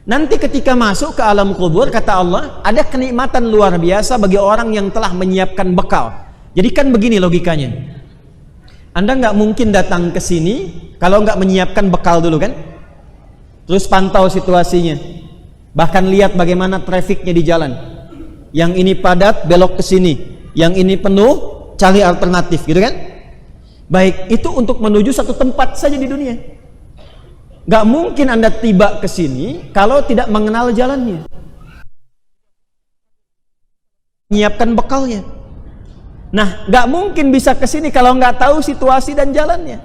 Nanti ketika masuk ke alam kubur, kata Allah, ada kenikmatan luar biasa bagi orang yang telah menyiapkan bekal. Jadi kan begini logikanya, Anda nggak mungkin datang ke sini kalau nggak menyiapkan bekal dulu kan? Terus pantau situasinya, bahkan lihat bagaimana trafiknya di jalan. Yang ini padat, belok ke sini. Yang ini penuh, cari alternatif, gitu kan? Baik, itu untuk menuju satu tempat saja di dunia. Nggak mungkin Anda tiba ke sini kalau tidak mengenal jalannya. Menyiapkan bekalnya. Nah, nggak mungkin bisa ke sini kalau nggak tahu situasi dan jalannya.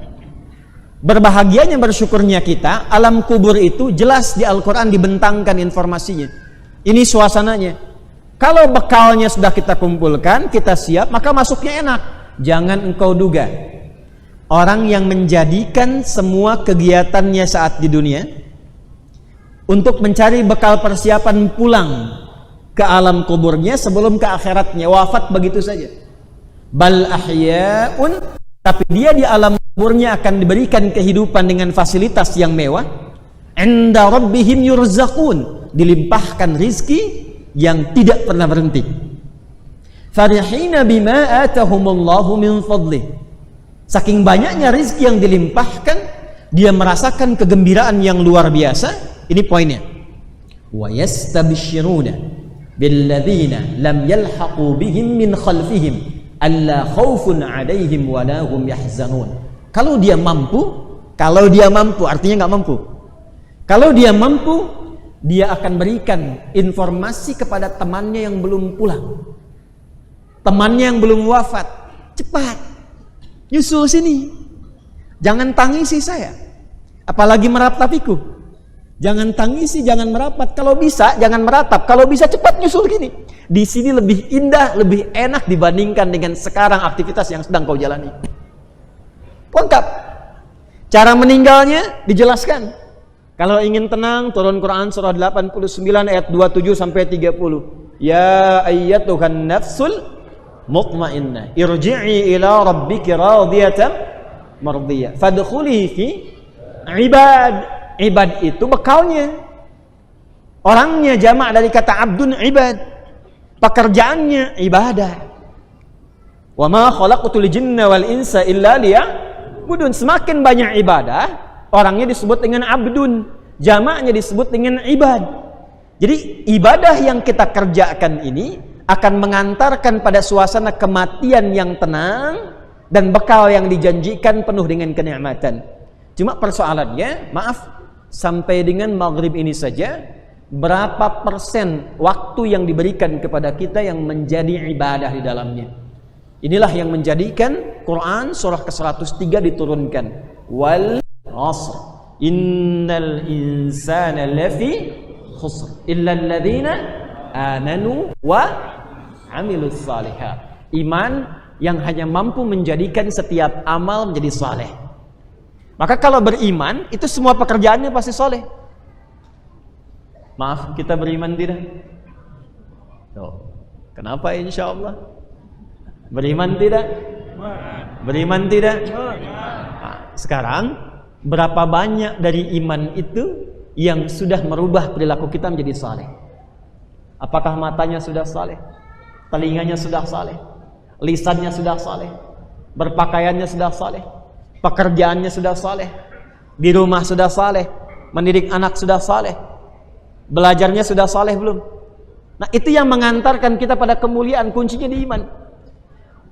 Berbahagianya, bersyukurnya kita, alam kubur itu jelas di Al-Quran dibentangkan informasinya. Ini suasananya. Kalau bekalnya sudah kita kumpulkan, kita siap, maka masuknya enak. Jangan engkau duga, orang yang menjadikan semua kegiatannya saat di dunia untuk mencari bekal persiapan pulang ke alam kuburnya sebelum ke akhiratnya, wafat begitu saja. Bal ahya'un, tapi dia di alam kuburnya akan diberikan kehidupan dengan fasilitas yang mewah. Inda rabbihim yurzaqun, dilimpahkan rizki yang tidak pernah berhenti. Farihina bima atahumullahu min fadlih, saking banyaknya rizki yang dilimpahkan, dia merasakan kegembiraan yang luar biasa. Ini poinnya. Wa yastabshiruna billadzina lam yalhaqu bihim min khalfihim alla khaufun 'alaihim wa la hum yahzanun. Kalau dia mampu artinya nggak mampu. Kalau dia mampu, dia akan berikan informasi kepada temannya yang belum pulang, temannya yang belum wafat. Cepat, nyusul sini, jangan tangisi saya, apalagi meratapiku. Jangan tangisi, jangan merapat. Kalau bisa, jangan meratap. Kalau bisa cepat nyusul gini. Di sini lebih indah, lebih enak dibandingkan dengan sekarang aktivitas yang sedang kau jalani. Lengkap. Cara meninggalnya dijelaskan. Kalau ingin tenang, turun Quran surah 89 ayat 27 sampai 30. Ya ayyatuhan nafsul mutmainnah, irji'i ila rabbiki radiyatan mardiyah. Fadkhuli fi ibad. Ibad itu bekalnya. Orangnya jamak dari kata abdun ibad. Pekerjaannya ibadah. Wa ma khalaqtul jinna wal insa illa liya'budun. Semakin banyak ibadah, orangnya disebut dengan abdun, jamaknya disebut dengan ibad. Jadi ibadah yang kita kerjakan ini akan mengantarkan pada suasana kematian yang tenang dan bekal yang dijanjikan penuh dengan kenikmatan. Cuma persoalannya, maaf, sampai dengan maghrib ini saja, berapa persen waktu yang diberikan kepada kita yang menjadi ibadah di dalamnya? Inilah yang menjadikan Quran surah ke-103 diturunkan. Wal asr innal insana lafi khusr illa alladhina amanu wa amilus salihat. Iman yang hanya mampu menjadikan setiap amal menjadi saleh. Maka kalau beriman, itu semua pekerjaannya pasti soleh. Maaf, kita beriman tidak? Tuh. Kenapa insya Allah? Beriman tidak? Beriman tidak? Nah, sekarang, berapa banyak dari iman itu yang sudah merubah perilaku kita menjadi saleh? Apakah matanya sudah saleh? Telinganya sudah saleh? Lisannya sudah saleh? Berpakaiannya sudah saleh? Pekerjaannya sudah saleh, di rumah sudah saleh, mendidik anak sudah saleh, belajarnya sudah saleh belum? Nah, itu yang mengantarkan kita pada kemuliaan. Kuncinya di iman.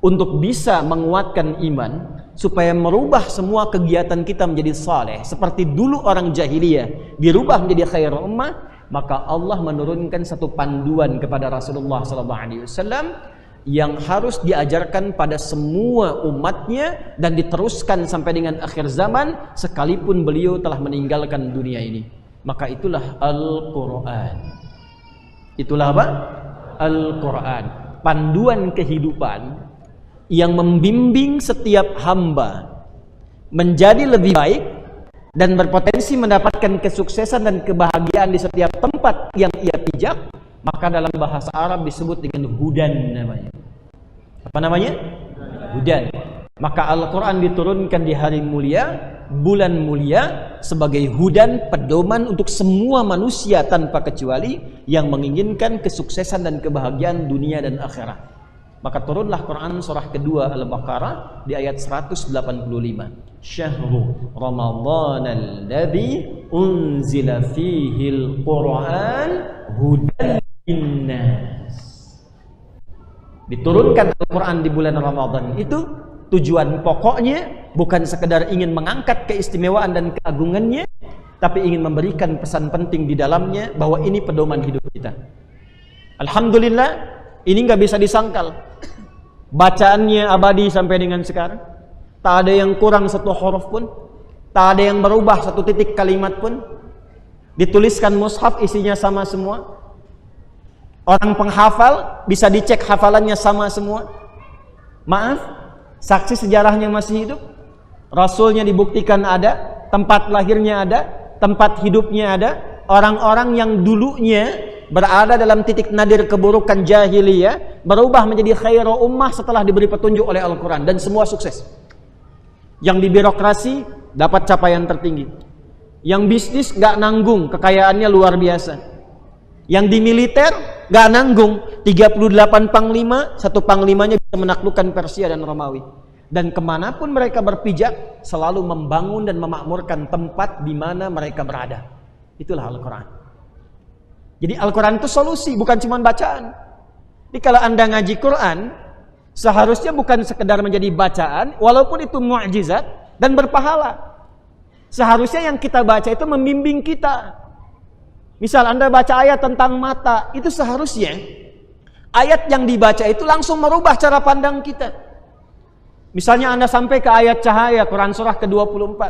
Untuk bisa menguatkan iman, supaya merubah semua kegiatan kita menjadi saleh, seperti dulu orang jahiliyah dirubah menjadi khairul ummah, maka Allah menurunkan satu panduan kepada Rasulullah SAW yang harus diajarkan pada semua umatnya dan diteruskan sampai dengan akhir zaman sekalipun beliau telah meninggalkan dunia ini. Maka itulah Al-Quran. Itulah apa? Al-Quran, panduan kehidupan yang membimbing setiap hamba menjadi lebih baik dan berpotensi mendapatkan kesuksesan dan kebahagiaan di setiap tempat yang ia pijak. Maka dalam bahasa Arab disebut dengan hudan namanya. Apa namanya? Hudan. Maka Al-Quran diturunkan di hari mulia, bulan mulia, sebagai hudan, pedoman untuk semua manusia tanpa kecuali yang menginginkan kesuksesan dan kebahagiaan dunia dan akhirat. Maka turunlah Quran surah kedua Al-Baqarah di ayat 185. Syahrul Ramadhan alladzi unzila fihil Quran hudan linnas. Diturunkan Al-Quran di bulan Ramadan itu tujuan pokoknya bukan sekedar ingin mengangkat keistimewaan dan keagungannya, tapi ingin memberikan pesan penting di dalamnya bahwa ini pedoman hidup kita. Alhamdulillah, ini nggak bisa disangkal. Bacaannya abadi sampai dengan sekarang. Tak ada yang kurang satu huruf pun, tak ada yang berubah satu titik kalimat pun. Dituliskan mushaf, isinya sama semua. Orang penghafal bisa dicek hafalannya sama semua. Maaf, saksi sejarahnya masih hidup, rasulnya dibuktikan ada, tempat lahirnya ada, tempat hidupnya ada, orang-orang yang dulunya berada dalam titik nadir keburukan jahiliyah berubah menjadi khairu ummah setelah diberi petunjuk oleh Al-Quran, dan semua sukses. Yang di birokrasi dapat capaian tertinggi, yang bisnis gak nanggung, kekayaannya luar biasa. Yang di militer gak nanggung, 38 panglima, satu panglimanya bisa menaklukkan Persia dan Romawi. Dan kemanapun mereka berpijak, selalu membangun dan memakmurkan tempat di mana mereka berada. Itulah Al-Quran. Jadi Al-Quran itu solusi, bukan cuma bacaan. Jadi kalau Anda ngaji Quran, seharusnya bukan sekedar menjadi bacaan, walaupun itu mu'jizat dan berpahala. Seharusnya yang kita baca itu membimbing kita. Misal Anda baca ayat tentang mata, itu seharusnya ayat yang dibaca itu langsung merubah cara pandang kita. Misalnya Anda sampai ke ayat cahaya, Quran surah ke-24,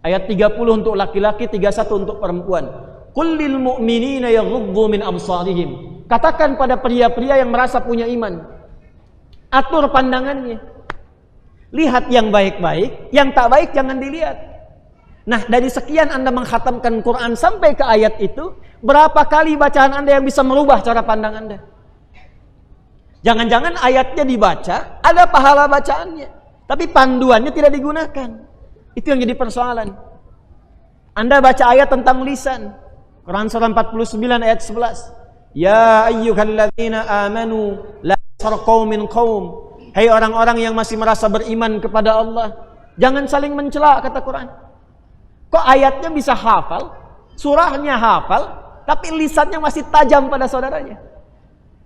ayat 30 untuk laki-laki, 31 untuk perempuan. Qul lil mu'minina yaghuddu min absarihim. Katakan pada pria-pria yang merasa punya iman, atur pandangannya. Lihat yang baik-baik, yang tak baik jangan dilihat. Nah, dari sekian Anda mengkhatamkan Quran sampai ke ayat itu, berapa kali bacaan Anda yang bisa merubah cara pandang Anda? Jangan-jangan ayatnya dibaca, ada pahala bacaannya, tapi panduannya tidak digunakan. Itu yang jadi persoalan. Anda baca ayat tentang lisan, Quran surah 49 ayat 11. Ya ayyuhalladzina amanu la yaskhar qaumin qaum. Hai orang-orang yang masih merasa beriman kepada Allah, jangan saling mencela, kata Quran. Kok ayatnya bisa hafal, surahnya hafal, tapi lisannya masih tajam pada saudaranya,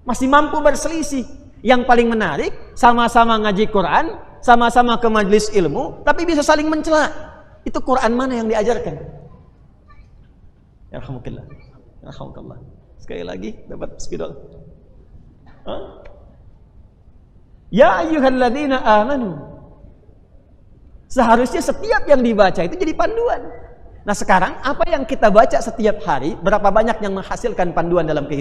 masih mampu berselisih. Yang paling menarik, sama-sama ngaji Quran, sama-sama ke majelis ilmu, tapi bisa saling mencela. Itu Quran mana yang diajarkan? Yarhamukallah, yarhamukallah. Sekali lagi dapat spidol. Ya ayyuhalladzina amanu. Seharusnya setiap yang dibaca itu jadi panduan. Nah sekarang apa yang kita baca setiap hari, berapa banyak yang menghasilkan panduan dalam kehidupan?